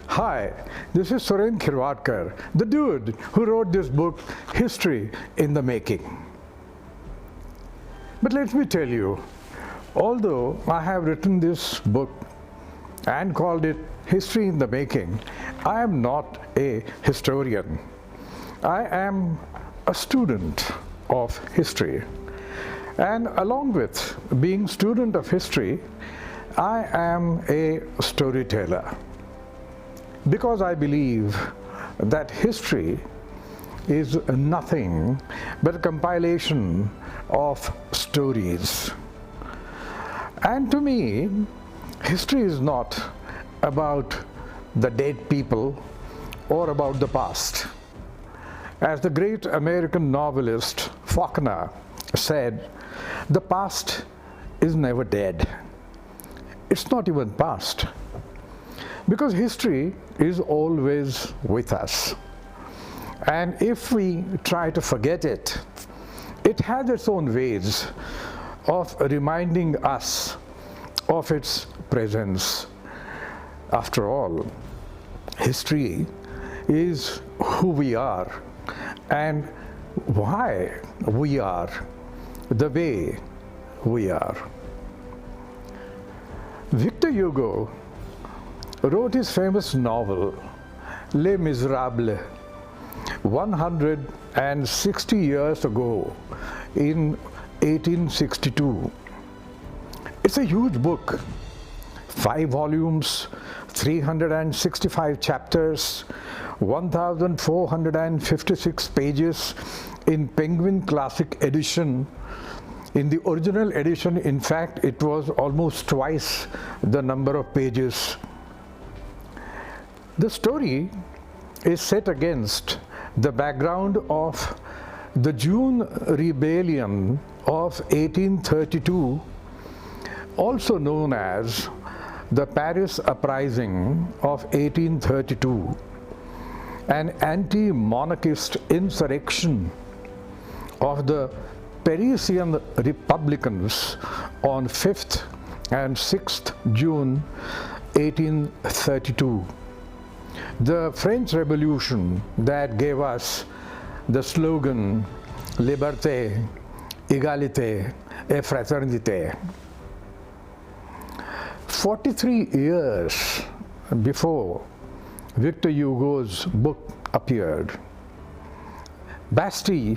Hi, this is Suren Khirwadkar, the dude who wrote this book, History in the Making. But let me tell you, although I have written this book and called it History in the Making, I am not a historian. I am a student of history. And along with being student of history, I am a storyteller. Because I believe that history is nothing but a compilation of stories. And to me, history is not about the dead people or about the past. As the great American novelist Faulkner said, the past is never dead. It's not even past. Because history is always with us. And if we try to forget it, it has its own ways of reminding us of its presence. After all, history is who we are and why we are the way we are. Victor Hugo wrote his famous novel, Les Misérables, 160 years ago in 1862. It's a huge book, 5 volumes, 365 chapters, 1,456 pages in Penguin Classic Edition. In the original edition, in fact, it was almost twice the number of pages. The story is set against the background of the June Rebellion of 1832, also known as the Paris Uprising of 1832, an anti-monarchist insurrection of the Parisian Republicans on 5th and 6th June 1832. The French Revolution that gave us the slogan Liberté, Égalité et Fraternité. 43 years before Victor Hugo's book appeared, Bastille,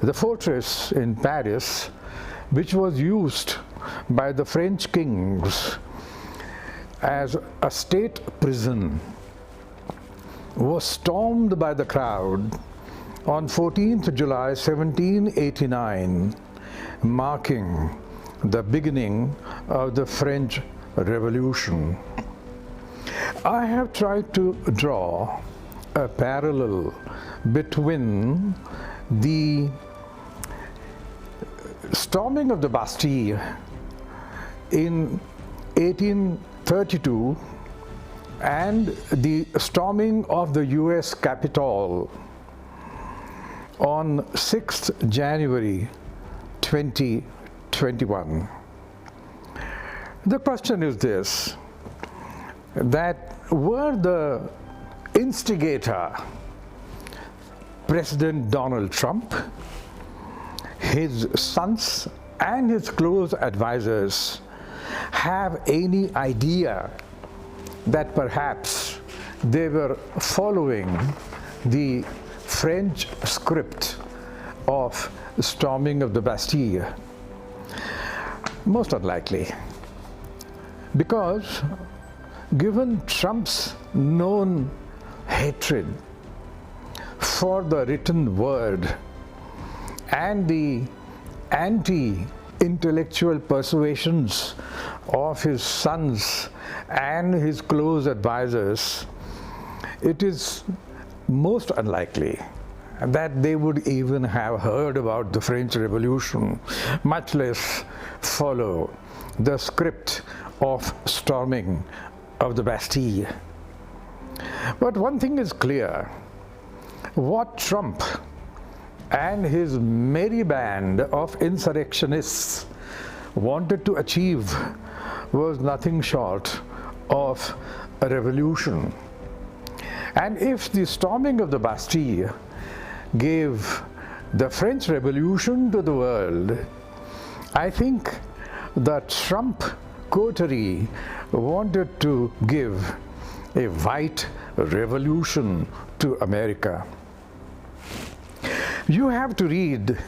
the fortress in Paris, which was used by the French kings as a state prison, was stormed by the crowd on 14th July 1789, marking the beginning of the French Revolution. I have tried to draw a parallel between the storming of the Bastille in 1832 and the storming of the US Capitol on 6th January 2021. The question is this, that were the instigator President Donald Trump, his sons and his close advisors have any idea that perhaps they were following the French script of storming of the Bastille? Most unlikely. Because given Trump's known hatred for the written word and the anti-intellectual persuasions of his sons and his close advisors, it is most unlikely that they would even have heard about the French Revolution, much less follow the script of storming of the Bastille. But one thing is clear, what Trump and his merry band of insurrectionists wanted to achieve was nothing short of a revolution. And if the storming of the Bastille gave the French Revolution to the world, I think the Trump coterie wanted to give a white revolution to America. You have to read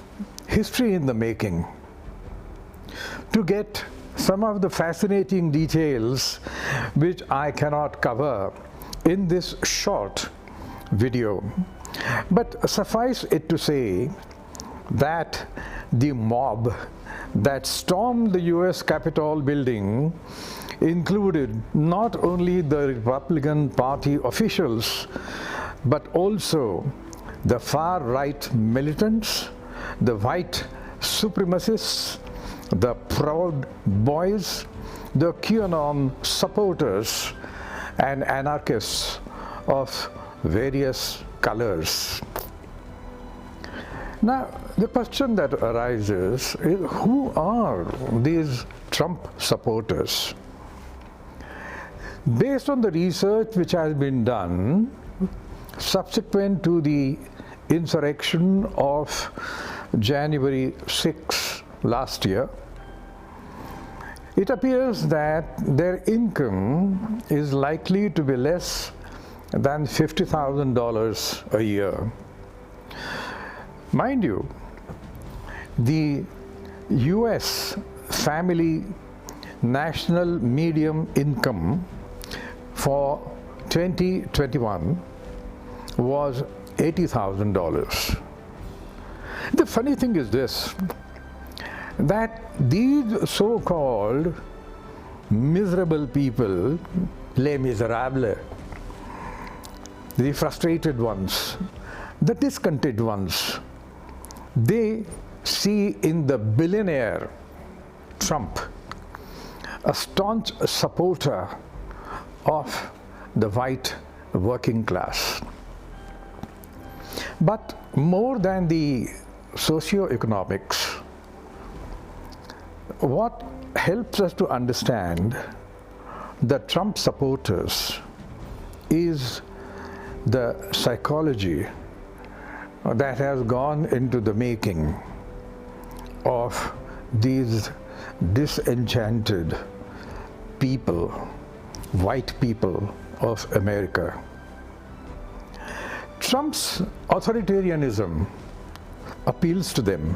History in the Making to get some of the fascinating details which I cannot cover in this short video. But suffice it to say that the mob that stormed the US Capitol building included not only the Republican Party officials, but also the far-right militants, the white supremacists, the Proud Boys, the QAnon supporters, and anarchists of various colors. Now, the question that arises is, who are these Trump supporters? Based on the research which has been done subsequent to the insurrection of January 6 last year, it appears that their income is likely to be less than $50,000 a year. Mind you, the US family national median income for 2021 was $80,000. The funny thing is this, that these so-called miserable people, les misérables, the frustrated ones, the discontented ones, they see in the billionaire Trump a staunch supporter of the white working class. But more than the socio-economics, what helps us to understand the Trump supporters is the psychology that has gone into the making of these disenchanted people, white people of America. Trump's authoritarianism appeals to them.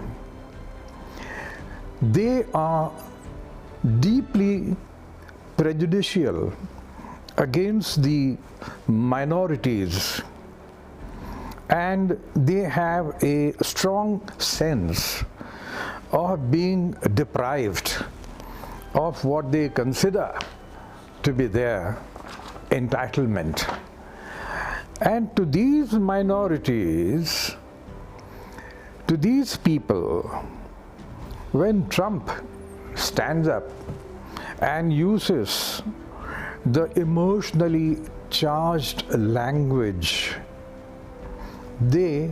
They are deeply prejudicial against the minorities, and they have a strong sense of being deprived of what they consider to be their entitlement. And to these minorities, to these people, when Trump stands up and uses the emotionally charged language, they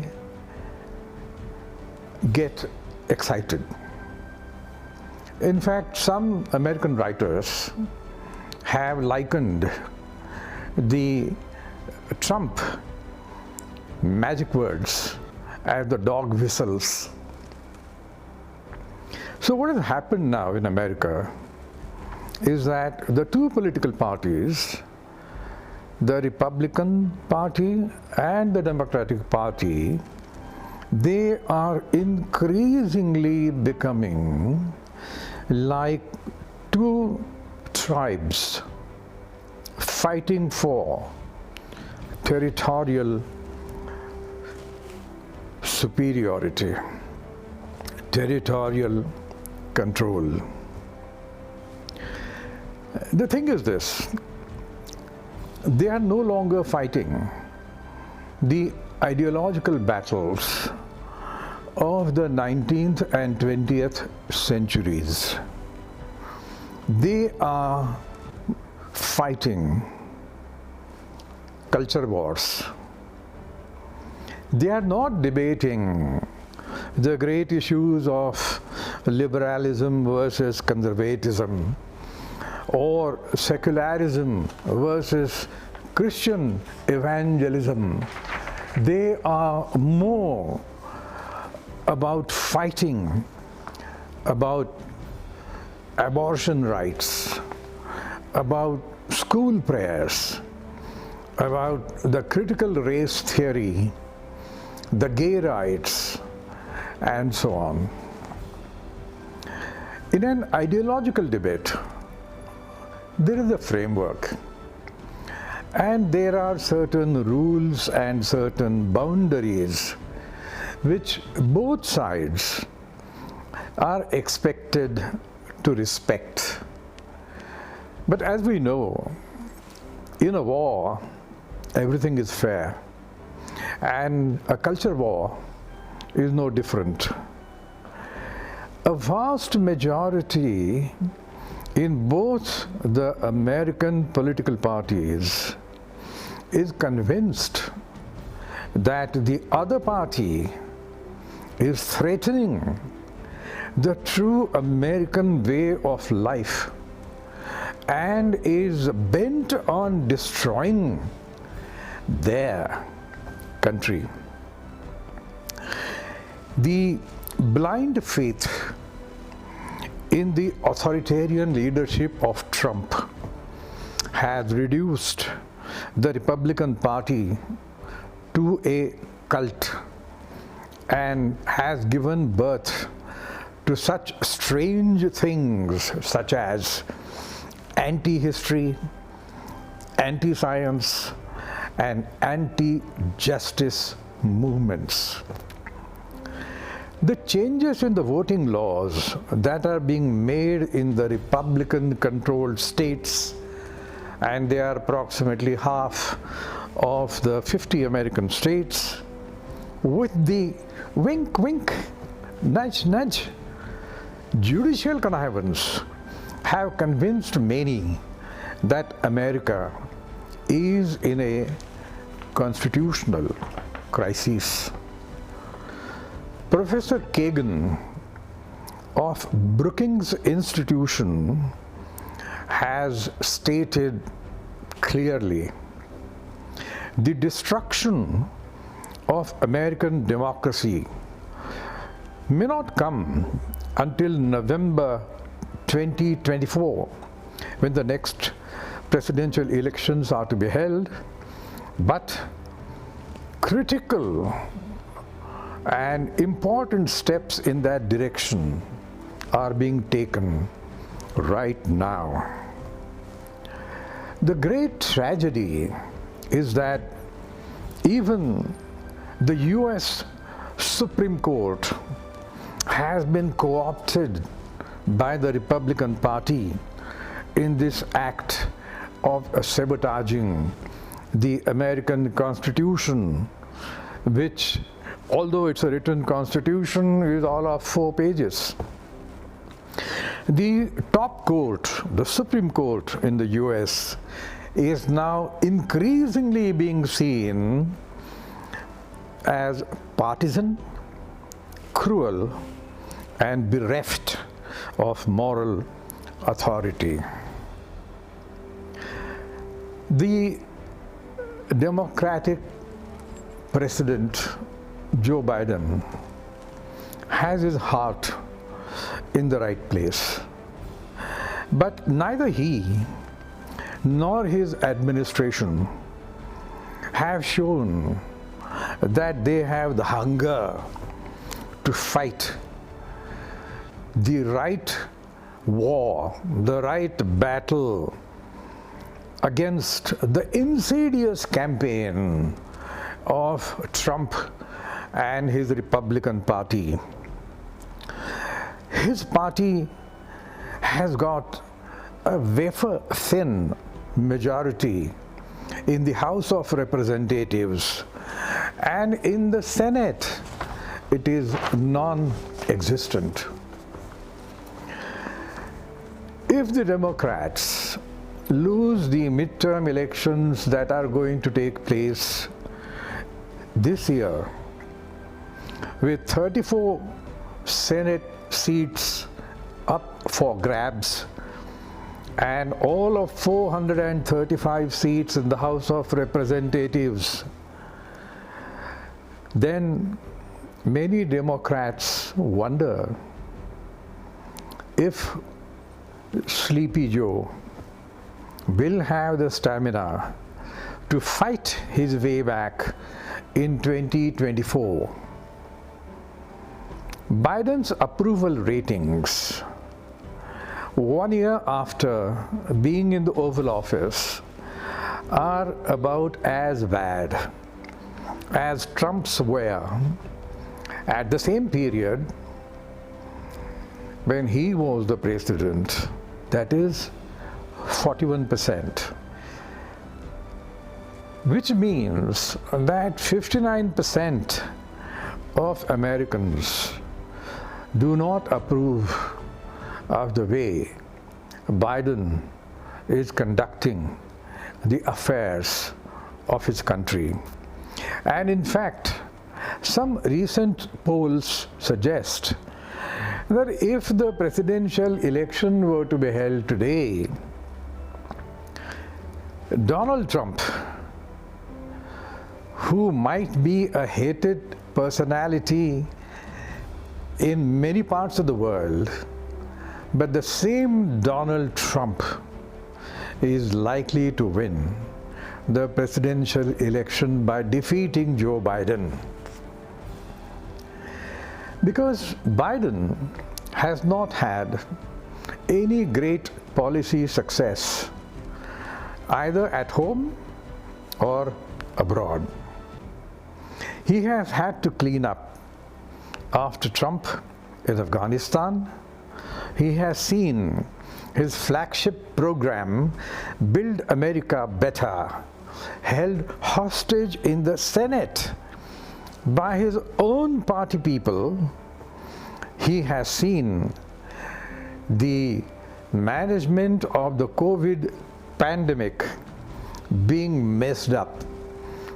get excited. In fact, some American writers have likened the Trump magic words as the dog whistles. So what has happened now in America is that the two political parties, the Republican Party and the Democratic Party, they are increasingly becoming like two tribes fighting for territorial superiority, territorial control. The thing is this, they are no longer fighting the ideological battles of the 19th and 20th centuries. They are fighting culture wars. They are not debating the great issues of liberalism versus conservatism, or secularism versus Christian evangelism. They are more about fighting about abortion rights, about school prayers, about the critical race theory, the gay rights, and so on. In an ideological debate, there is a framework, and there are certain rules and certain boundaries which both sides are expected to respect. But as we know, in a war, everything is fair, and a culture war is no different. A vast majority in both the American political parties is convinced that the other party is threatening the true American way of life and is bent on destroying their country. The blind faith in the authoritarian leadership of Trump has reduced the Republican Party to a cult and has given birth to such strange things such as anti-history, anti-science, and anti-justice movements. The changes in the voting laws that are being made in the Republican-controlled states, and they are approximately half of the 50 American states, with the wink, wink, nudge, nudge, judicial connivance, have convinced many that America is in a constitutional crisis. Professor Kagan of Brookings Institution has stated clearly, the destruction of American democracy may not come until November 2024, when the next presidential elections are to be held, but critical and important steps in that direction are being taken right now. The great tragedy is that even the US Supreme Court has been co-opted by the Republican Party in this act of sabotaging the American Constitution, which, although it's a written constitution, is all of 4 pages. The top court, the Supreme Court in the US, is now increasingly being seen as partisan, cruel, and bereft of moral authority. The Democratic President Joe Biden has his heart in the right place, but neither he nor his administration have shown that they have the hunger to fight the right war, the right battle against the insidious campaign of Trump and his Republican Party. His party has got a wafer-thin majority in the House of Representatives, and in the Senate it is non-existent. If the Democrats lose the midterm elections that are going to take place this year, with 34 Senate seats up for grabs and all of 435 seats in the House of Representatives, then many Democrats wonder if Sleepy Joe will have the stamina to fight his way back in 2024. Biden's approval ratings 1 year after being in the Oval Office are about as bad as Trump's were at the same period when he was the president, that is 41%, which means that 59% of Americans do not approve of the way Biden is conducting the affairs of his country. And in fact, some recent polls suggest that if the presidential election were to be held today, Donald Trump, who might be a hated personality in many parts of the world, but the same Donald Trump is likely to win the presidential election by defeating Joe Biden. Because Biden has not had any great policy success either at home or abroad. He has had to clean up after Trump in Afghanistan. He has seen his flagship program, Build America Better, held hostage in the Senate by his own party people. He has seen the management of the COVID pandemic being messed up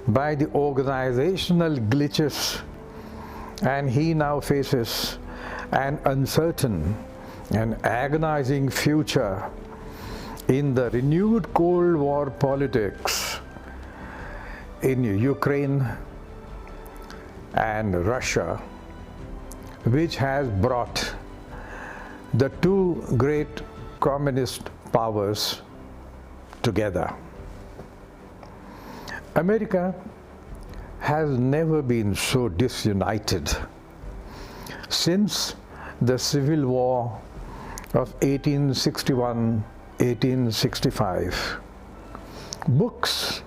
by the organizational glitches, and he now faces an uncertain and agonizing future in the renewed Cold War politics in Ukraine and Russia, which has brought the two great communist powers together. America has never been so disunited since the Civil War of 1861-1865. Books,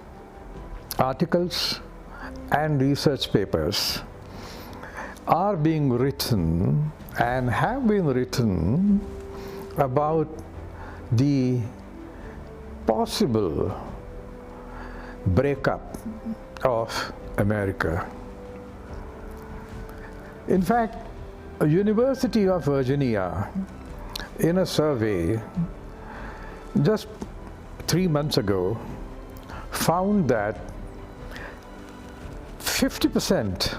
articles, and research papers are being written and have been written about the possible breakup of America. In fact, University of Virginia, in a survey just 3 months ago, found that 50%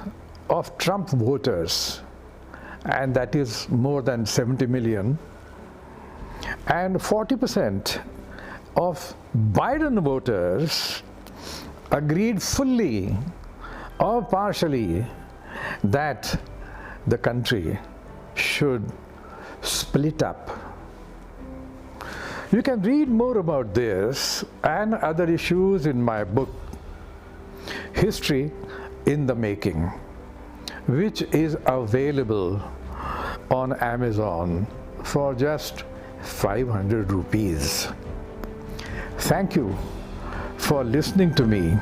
of Trump voters, and that is more than 70 million, and 40% of Biden voters agreed fully or partially that the country should split up. You can read more about this and other issues in my book, History in the Making, which is available on Amazon for just 500 rupees. Thank you for listening to me,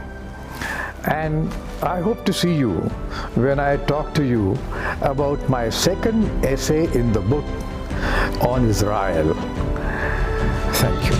and I hope to see you when I talk to you about my second essay in the book on Israel. Thank you.